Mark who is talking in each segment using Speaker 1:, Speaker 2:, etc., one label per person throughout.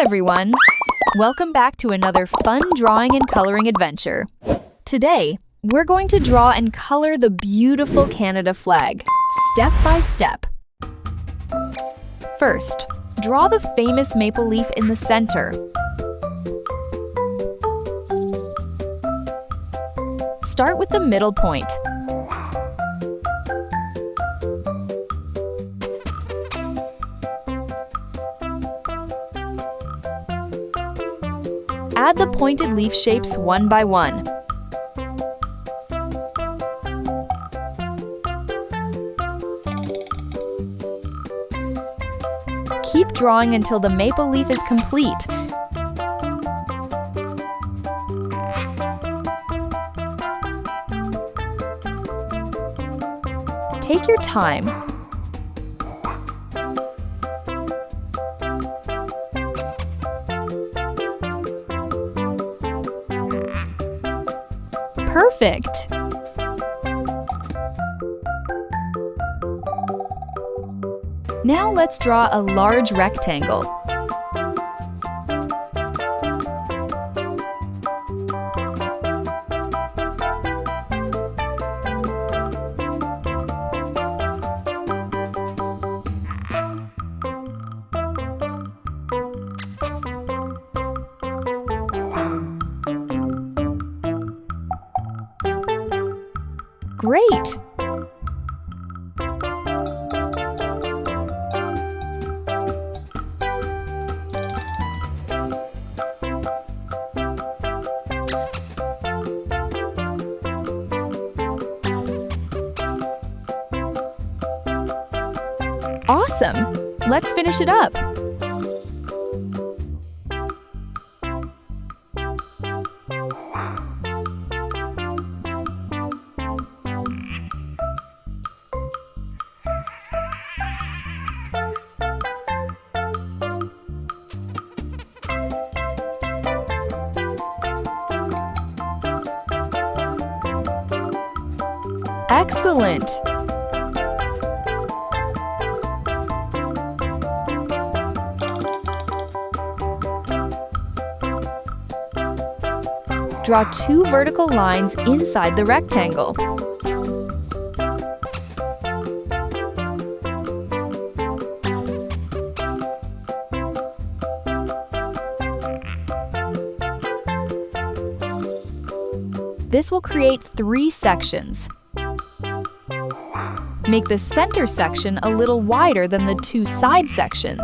Speaker 1: everyone! Welcome back to another fun drawing and coloring adventure. Today, we're going to draw and color the beautiful Canada flag, step by step. First, draw the famous maple leaf in the center. Start with the middle point. Add the pointed leaf shapes one by one. Keep drawing until the maple leaf is complete. Take your time. Perfect! Now let's draw a large rectangle. Great! Awesome! Let's finish it up. Excellent! Draw two vertical lines inside the rectangle. This will create three sections. Make the center section a little wider than the two side sections.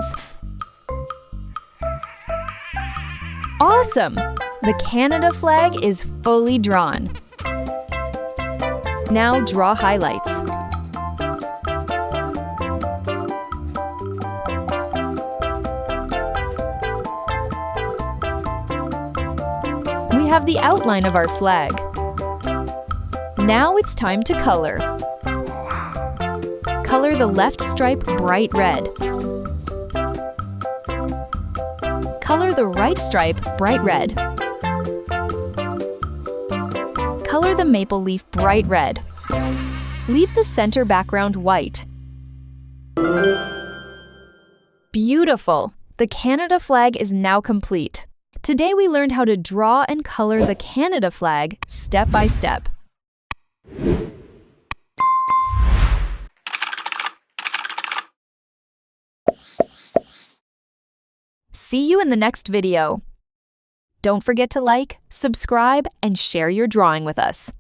Speaker 1: Awesome! The Canada flag is fully drawn. Now draw highlights. We have the outline of our flag. Now it's time to color. Color the left stripe bright red. Color the right stripe bright red. Color the maple leaf bright red. Leave the center background white. Beautiful! The Canada flag is now complete. Today we learned how to draw and color the Canada flag step by step. See you in the next video. Don't forget to like, subscribe, and share your drawing with us.